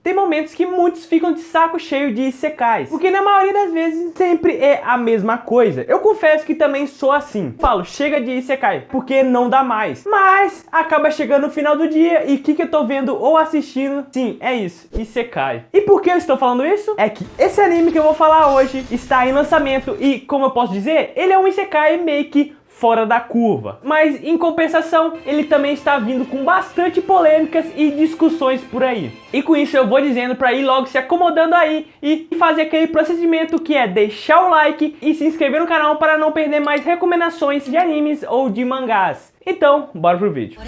Tem momentos que muitos ficam de saco cheio de isekais, porque na maioria das vezes sempre é a mesma coisa. Eu confesso que também sou assim. Falo, chega de isekai, porque não dá mais. Mas acaba chegando no final do dia e o que eu tô vendo ou assistindo? Sim, é isso, isekai. E por que eu estou falando isso? É que esse anime que eu vou falar hoje está em lançamento e, como eu posso dizer, ele é um isekai meio que fora da curva. Mas em compensação, ele também está vindo com bastante polêmicas e discussões por aí. E com isso eu vou dizendo para ir logo se acomodando aí e fazer aquele procedimento que é deixar o like e se inscrever no canal para não perder mais recomendações de animes ou de mangás. Então, bora pro vídeo.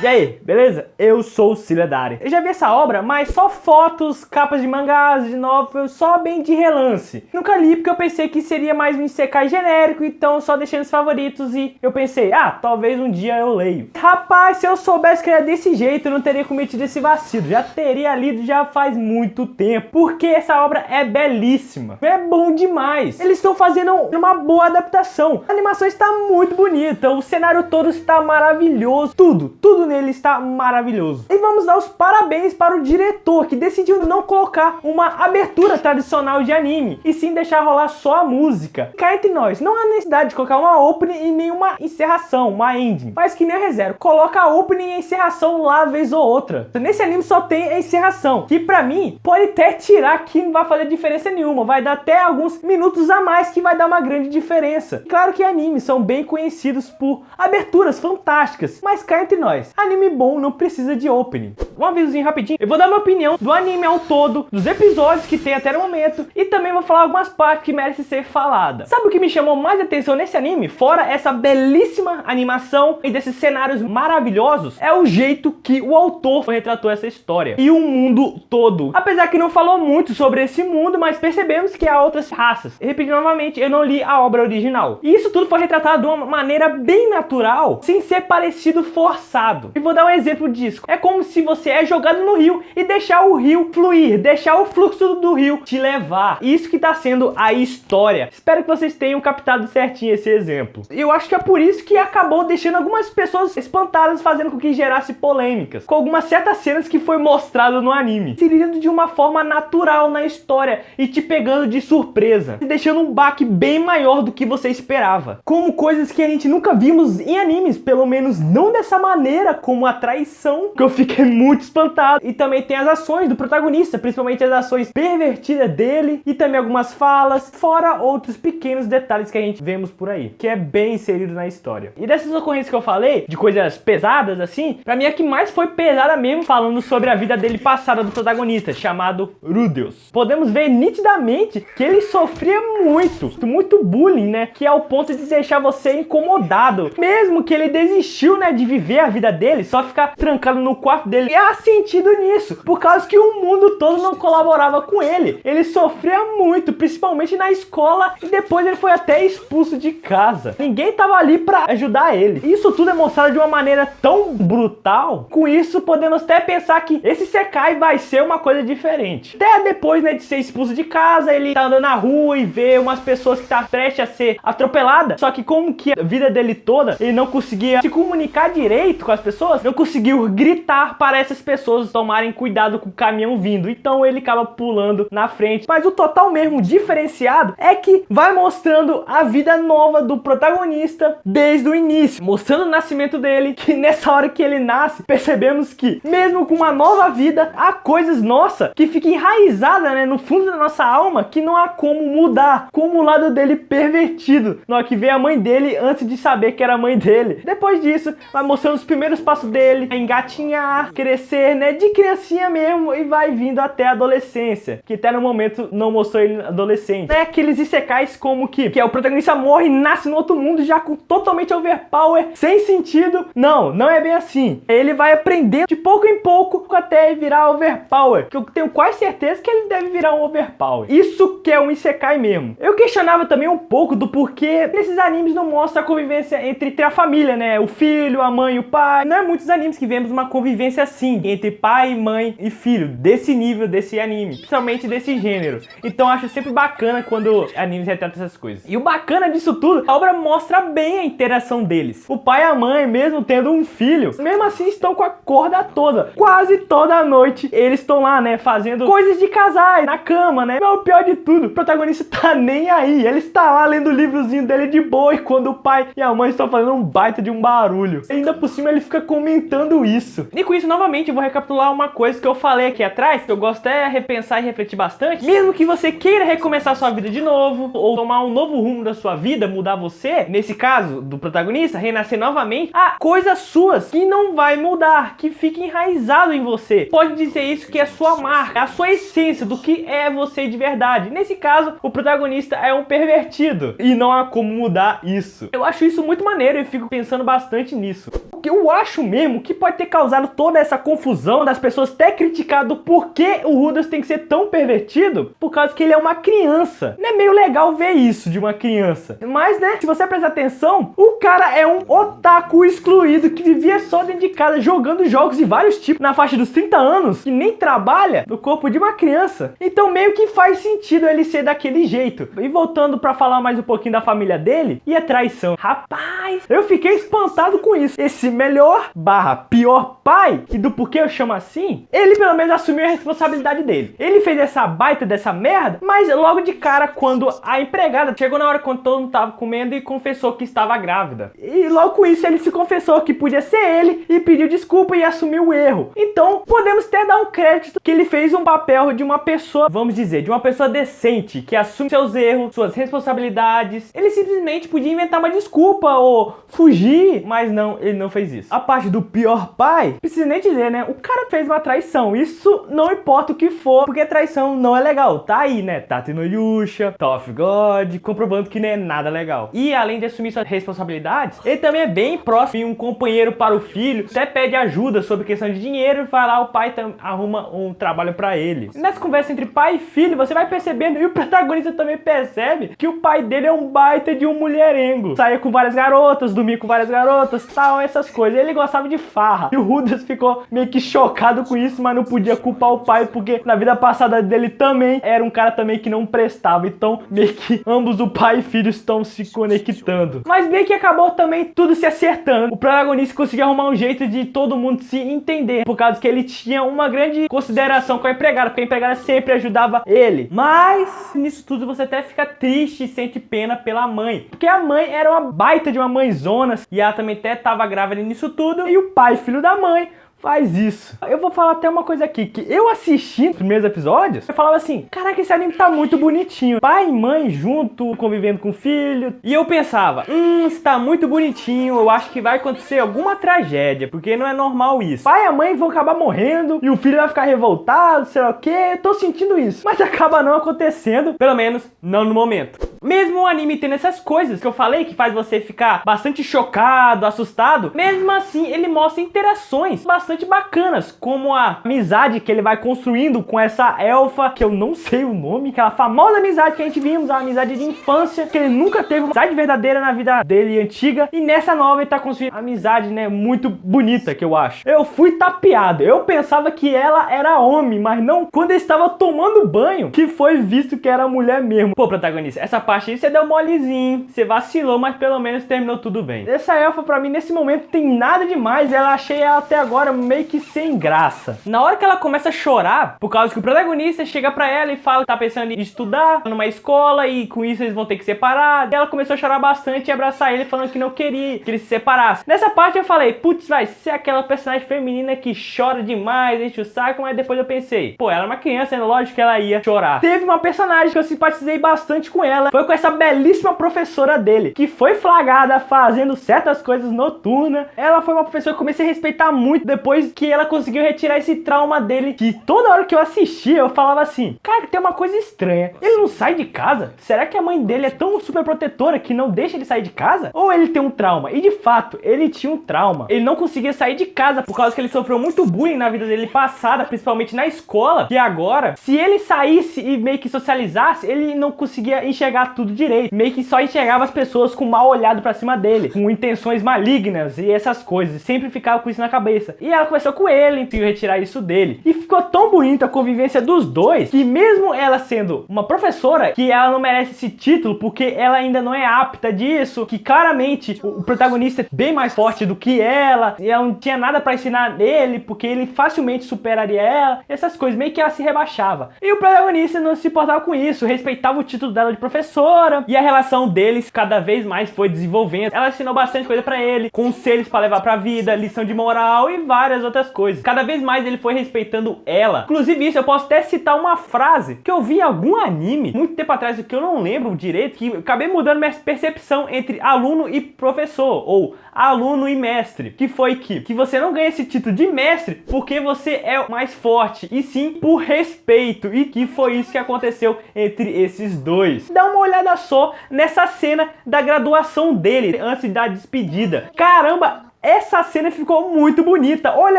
E aí, beleza? Eu sou o Ciledari. Eu já vi essa obra, mas só fotos, capas de mangás, de novels, só bem de relance. Nunca li porque eu pensei que seria mais um isekai genérico, então só deixei nos favoritos e eu pensei, talvez um dia eu leio. Rapaz, se eu soubesse que era desse jeito, eu não teria cometido esse vacilo. Já teria lido já faz muito tempo, porque essa obra é belíssima. É bom demais. Eles estão fazendo uma boa adaptação. A animação está muito bonita, o cenário todo está maravilhoso. Tudo nele está maravilhoso. E vamos dar os parabéns para o diretor, que decidiu não colocar uma abertura tradicional de anime, e sim deixar rolar só a música. Cá entre nós, não há necessidade de colocar uma opening e nenhuma encerração, uma ending. Faz que nem a ReZero, coloca a opening e a encerração lá vez ou outra. Nesse anime só tem a encerração, que pra mim pode até tirar que não vai fazer diferença nenhuma, vai dar até alguns minutos a mais que vai dar uma grande diferença. Claro que animes são bem conhecidos por aberturas fantásticas, mas cá entre nós, anime bom não precisa de opening. Um avisozinho rapidinho, eu vou dar minha opinião do anime ao todo, dos episódios que tem até no momento, e também vou falar algumas partes que merecem ser faladas. Sabe o que me chamou mais atenção nesse anime? Fora essa belíssima animação e desses cenários maravilhosos, é o jeito que o autor retratou essa história e o mundo todo. Apesar que não falou muito sobre esse mundo, mas percebemos que há outras raças. E repetindo novamente, eu não li a obra original. E isso tudo foi retratado de uma maneira bem natural, sem ser parecido forçado. E vou dar um exemplo disso. É como se você é jogado no rio e deixar o rio fluir, deixar o fluxo do rio te levar. Isso que está sendo a história. Espero que vocês tenham captado certinho esse exemplo. E eu acho que é por isso que acabou deixando algumas pessoas espantadas, fazendo com que gerasse polêmicas, com algumas certas cenas que foi mostrado no anime, inserindo de uma forma natural na história e te pegando de surpresa, e deixando um baque bem maior do que você esperava. Como coisas que a gente nunca vimos em animes, pelo menos não dessa maneira, como a traição, que eu fiquei muito espantado. E também tem as ações do protagonista, principalmente as ações pervertidas dele, e também algumas falas, fora outros pequenos detalhes que a gente vemos por aí, que é bem inserido na história. E dessas ocorrências que eu falei, de coisas pesadas assim, pra mim a que mais foi pesada mesmo, falando sobre a vida dele passada do protagonista, chamado Rudeus. Podemos ver nitidamente que ele sofria muito bullying, né, que é o ponto de deixar você incomodado, mesmo que ele desistiu, né, de viver a vida dele, só ficar trancado no quarto dele. E há sentido nisso, por causa que o mundo todo não colaborava com ele. Ele sofria muito, principalmente na escola, e depois ele foi até expulso de casa. Ninguém tava ali pra ajudar ele. Isso tudo é mostrado de uma maneira tão brutal. Com isso, podemos até pensar que esse isekai vai ser uma coisa diferente. Até depois, né, de ser expulso de casa, ele tá andando na rua e vê umas pessoas que tá prestes a ser atropelada. Só que como que a vida dele toda, ele não conseguia se comunicar direito com as pessoas, não conseguiu gritar para essas pessoas tomarem cuidado com o caminhão vindo. Então ele acaba pulando na frente. Mas o total mesmo diferenciado é que vai mostrando a vida nova do protagonista desde o início, mostrando o nascimento dele, que nessa hora que ele nasce, percebemos que mesmo com uma nova vida, há coisas, nossa, que fica enraizada, né, no fundo da nossa alma, que não há como mudar, como o lado dele pervertido, na hora que vê a mãe dele antes de saber que era a mãe dele. Depois disso, vai mostrando os primeiros passos dele, a engatinhar, crescer, né, de criancinha mesmo, e vai vindo até a adolescência, que até no momento não mostrou ele adolescente. É aqueles isekais como que o protagonista morre e nasce no outro mundo já com totalmente overpower, sem sentido. Não é bem assim. Ele vai aprendendo de pouco em pouco até virar overpower, que eu tenho quase certeza que ele deve virar um overpower. Isso que é um isekai mesmo. Eu questionava também um pouco do porquê nesses animes não mostra a convivência entre a família, né, o filho, a mãe e o pai. Não é muitos animes que vemos uma convivência assim. assim entre pai, mãe e filho, desse nível, desse anime, principalmente desse gênero. Então eu acho sempre bacana quando animes retratam essas coisas. E o bacana disso tudo, a obra mostra bem a interação deles. O pai e a mãe, mesmo tendo um filho, mesmo assim estão com a corda toda. Quase toda noite eles estão lá, né, fazendo coisas de casais, na cama, né. Mas o pior de tudo, o protagonista tá nem aí. Ele está lá lendo o livrozinho dele de boa, e quando o pai e a mãe estão fazendo um baita de um barulho. E ainda por cima ele fica comentando isso. E com isso, novamente, eu vou recapitular uma coisa que eu falei aqui atrás, que eu gosto até de repensar e refletir bastante. Mesmo que você queira recomeçar sua vida de novo, ou tomar um novo rumo da sua vida, mudar você, nesse caso do protagonista, renascer novamente, há coisas suas que não vai mudar, que fica enraizado em você. Pode dizer isso que é sua marca, a sua essência do que é você de verdade. Nesse caso, o protagonista é um pervertido e não há como mudar isso. Eu acho isso muito maneiro e fico pensando bastante nisso. O que eu acho mesmo que pode ter causado toda essa confusão das pessoas ter criticado por que o Ruders tem que ser tão pervertido, por causa que ele é uma criança. Não é meio legal ver isso de uma criança. Mas, né, se você prestar atenção, o cara é um otaku excluído que vivia só dentro de casa jogando jogos de vários tipos na faixa dos 30 anos, que nem trabalha no corpo de uma criança. Então meio que faz sentido ele ser daquele jeito. E voltando pra falar mais um pouquinho da família dele e a traição. Rapaz, eu fiquei espantado com isso. Esse melhor / pior pai, e do porquê eu chamo assim, ele pelo menos assumiu a responsabilidade dele. Ele fez essa baita dessa merda, mas logo de cara, quando a empregada chegou na hora quando todo mundo tava comendo e confessou que estava grávida. E logo com isso ele se confessou que podia ser ele e pediu desculpa e assumiu o erro. Então podemos até dar um crédito que ele fez um papel de uma pessoa, vamos dizer, de uma pessoa decente, que assume seus erros, suas responsabilidades. Ele simplesmente podia inventar uma desculpa ou fugir, mas não, ele não fez isso. A parte do pior pai, precisa nem dizer, né? O cara fez uma traição. Isso não importa o que for, porque traição não é legal. Tá aí, né? Tate no Yusha, Tower of God, comprovando que não é nada legal. E além de assumir suas responsabilidades, ele também é bem próximo, um companheiro para o filho, até pede ajuda sobre questão de dinheiro e vai lá, o pai arruma um trabalho pra ele. E nessa conversa entre pai e filho, você vai percebendo, e o protagonista também percebe, que o pai dele é um baita de um mulherengo. Saía com várias garotas, dormia com várias garotas, tal, essas coisas. Ele gostava de farra. E o Ruders ficou meio que chocado com isso, mas não podia culpar o pai, porque na vida passada dele também era um cara também que não prestava. Então, meio que ambos, o pai e filho, estão se conectando. Mas meio que acabou também tudo se acertando. O protagonista conseguiu arrumar um jeito de todo mundo se entender, por causa que ele tinha uma grande consideração com a empregada, porque a empregada sempre ajudava ele. Mas nisso tudo você até fica triste e sente pena pela mãe, porque a mãe era uma baita de uma mãezona, e ela também até tava grávida nisso tudo, e o pai, filho da mãe, faz isso. Eu vou falar até uma coisa aqui, que eu assisti nos primeiros episódios, eu falava assim, caraca, esse anime tá muito bonitinho. Pai e mãe junto, convivendo com o filho. E eu pensava, está muito bonitinho, eu acho que vai acontecer alguma tragédia, porque não é normal isso. Pai e a mãe vão acabar morrendo, e o filho vai ficar revoltado, sei lá o que, eu tô sentindo isso. Mas acaba não acontecendo, pelo menos não no momento. Mesmo o anime tendo essas coisas que eu falei, que faz você ficar bastante chocado, assustado, mesmo assim ele mostra interações bastante bacanas, como a amizade que ele vai construindo com essa elfa, que eu não sei o nome, aquela famosa amizade que a gente vimos, a amizade de infância, que ele nunca teve uma amizade verdadeira na vida dele antiga, e nessa nova ele tá construindo uma amizade, né, muito bonita, que eu acho. Eu fui tapeado, eu pensava que ela era homem, mas não, quando ele estava tomando banho, que foi visto que era mulher mesmo. Pô, protagonista, essa parte aí você deu molezinho, você vacilou, mas pelo menos terminou tudo bem. Essa elfa pra mim nesse momento tem nada demais, ela achei ela até agora meio que sem graça. Na hora que ela começa a chorar, por causa que o protagonista chega pra ela e fala que tá pensando em estudar numa escola e com isso eles vão ter que separar, e ela começou a chorar bastante e abraçar ele falando que não queria que eles se separassem. Nessa parte eu falei, putz, vai ser aquela personagem feminina que chora demais, enche o saco, mas depois eu pensei, pô, ela é uma criança, é lógico que ela ia chorar. Teve uma personagem que eu simpatizei bastante com ela, foi com essa belíssima professora dele, que foi flagrada fazendo certas coisas noturnas. Ela foi uma professora que eu comecei a respeitar muito depois que ela conseguiu retirar esse trauma dele, que toda hora que eu assistia eu falava assim, cara, tem uma coisa estranha, ele não sai de casa? Será que a mãe dele é tão super protetora que não deixa ele sair de casa? Ou ele tem um trauma? E de fato, ele tinha um trauma. Ele não conseguia sair de casa por causa que ele sofreu muito bullying na vida dele passada, principalmente na escola, que agora, se ele saísse e meio que socializasse, ele não conseguia enxergar tudo direito. Meio que só enxergava as pessoas com mal olhado pra cima dele, com intenções malignas e essas coisas. Sempre ficava com isso na cabeça. E ela conversou com ele, conseguiu retirar isso dele. E ficou tão bonita a convivência dos dois, que mesmo ela sendo uma professora, que ela não merece esse título, porque ela ainda não é apta disso, que claramente o protagonista é bem mais forte do que ela, e ela não tinha nada pra ensinar nele, porque ele facilmente superaria ela, essas coisas, meio que ela se rebaixava. E o protagonista não se importava com isso, respeitava o título dela de professora, e a relação deles cada vez mais foi desenvolvendo. Ela ensinou bastante coisa pra ele, conselhos pra levar pra vida, lição de moral e várias outras coisas. Cada vez mais ele foi respeitando ela. Inclusive isso, eu posso até citar uma frase que eu vi em algum anime, muito tempo atrás, que eu não lembro direito, que eu acabei mudando minha percepção entre aluno e professor, ou aluno e mestre, que foi que você não ganha esse título de mestre porque você é mais forte, e sim por respeito, e que foi isso que aconteceu entre esses dois. Dá uma olhada só nessa cena da graduação dele, antes da despedida. Caramba! Essa cena ficou muito bonita. Olha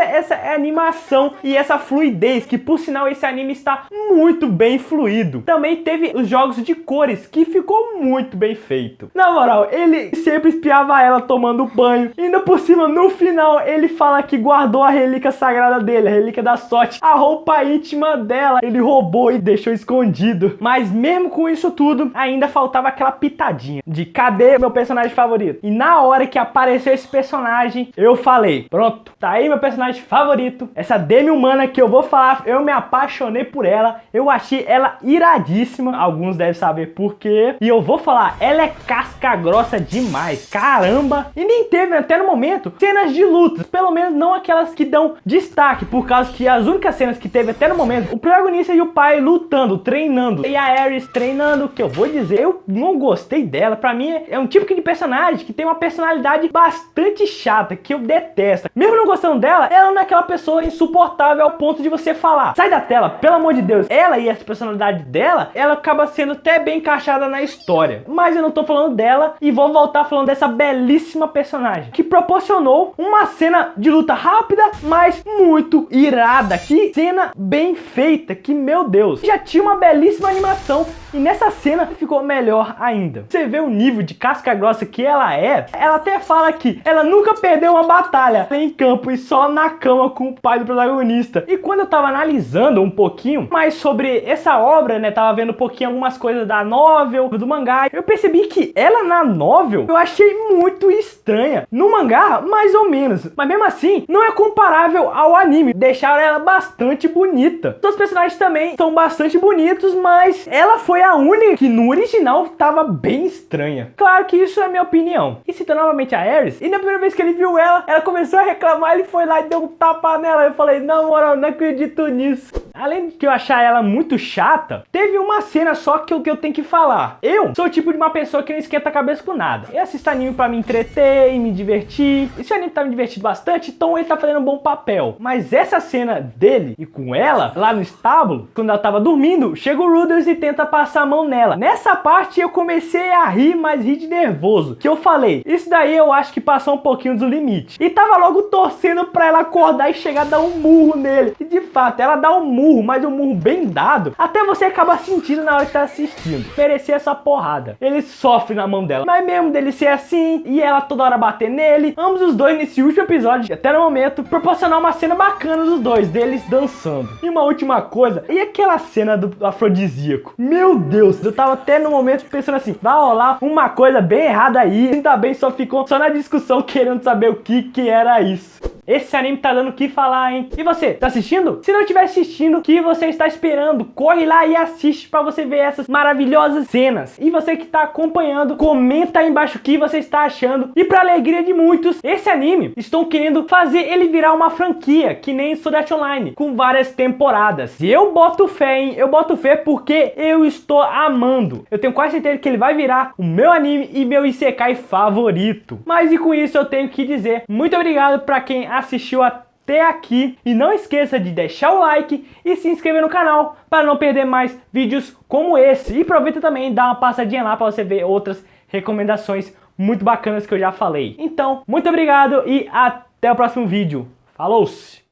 essa animação e essa fluidez, que por sinal esse anime está muito bem fluido. Também teve os jogos de cores, que ficou muito bem feito. Na moral, ele sempre espiava ela tomando banho. E ainda por cima, no final, ele fala que guardou a relíquia sagrada dele, a relíquia da sorte, a roupa íntima dela. Ele roubou e deixou escondido. Mas mesmo com isso tudo, ainda faltava aquela pitadinha de cadê meu personagem favorito? E na hora que apareceu esse personagem, eu falei, pronto, tá aí meu personagem favorito, essa demi-humana que eu vou falar, eu me apaixonei por ela, eu achei ela iradíssima, alguns devem saber por quê, e eu vou falar, ela é casca grossa demais, caramba, e nem teve até no momento cenas de lutas, pelo menos não aquelas que dão destaque, por causa que as únicas cenas que teve até no momento, o protagonista e o pai lutando, treinando, e a Ares treinando, que eu vou dizer, eu não gostei dela, pra mim é um tipo de personagem que tem uma personalidade bastante chata, que eu detesto. Mesmo não gostando dela, ela não é aquela pessoa insuportável ao ponto de você falar, sai da tela, pelo amor de Deus. Ela e essa personalidade dela, ela acaba sendo até bem encaixada na história. Mas eu não tô falando dela, e vou voltar falando dessa belíssima personagem, que proporcionou uma cena de luta rápida, mas muito irada. Que cena bem feita, que meu Deus. Já tinha uma belíssima animação, e nessa cena ficou melhor ainda. Você vê o nível de casca grossa que ela é. Ela até fala que ela nunca perdeu uma batalha em campo e só na cama com o pai do protagonista. E quando eu tava analisando um pouquinho mais sobre essa obra, né, tava vendo um pouquinho algumas coisas da novel, do mangá, eu percebi que ela na novel eu achei muito estranha. No mangá, mais ou menos, mas mesmo assim, não é comparável ao anime. Deixaram ela bastante bonita. Os personagens também são bastante bonitos, mas ela foi a única que no original tava bem estranha. Claro que isso é a minha opinião. E citando novamente a Ares, e na primeira vez que ele viu ela começou a reclamar, ele foi lá e deu um tapa nela. Eu falei, não, moral, não acredito nisso. Além de que eu achar ela muito chata, teve uma cena só que eu tenho que falar. Eu sou o tipo de uma pessoa que não esquenta a cabeça com nada. Eu assisto anime pra me entreter e me divertir. Esse anime tá me divertindo bastante, então ele tá fazendo um bom papel. Mas essa cena dele e com ela, lá no estábulo, quando ela tava dormindo, chega o Ruders e tenta passar a mão nela. Nessa parte eu comecei a rir, mas rir de nervoso. Que eu falei, isso daí eu acho que passou um pouquinho do limite. E tava logo torcendo pra ela acordar e chegar a dar um murro nele. E de fato, ela dá um murro, mas um murro bem dado, até você acaba sentindo na hora que tá assistindo. Merecia essa porrada. Ele sofre na mão dela. Mas mesmo dele ser assim, e ela toda hora bater nele, ambos os dois nesse último episódio, até no momento, proporcionar uma cena bacana dos dois, deles dançando. E uma última coisa, e aquela cena do afrodisíaco? Meu Deus, eu tava até no momento pensando assim, vai rolar uma coisa bem errada aí. Ainda bem, só ficou só na discussão querendo saber o que era isso. Esse anime tá dando o que falar, hein? E você, tá assistindo? Se não estiver assistindo, o que você está esperando? Corre lá e assiste pra você ver essas maravilhosas cenas. E você que tá acompanhando, comenta aí embaixo o que você está achando. E pra alegria de muitos, esse anime estão querendo fazer ele virar uma franquia, que nem Sword Art Online, com várias temporadas. E eu boto fé, hein? Eu boto fé porque eu estou amando. Eu tenho quase certeza que ele vai virar o meu anime e meu isekai favorito. Mas e com isso eu tenho que dizer muito obrigado pra quem assistiu até aqui, e não esqueça de deixar o like e se inscrever no canal para não perder mais vídeos como esse. E aproveita também e dá uma passadinha lá para você ver outras recomendações muito bacanas que eu já falei. Então, muito obrigado e até o próximo vídeo. Falou-se!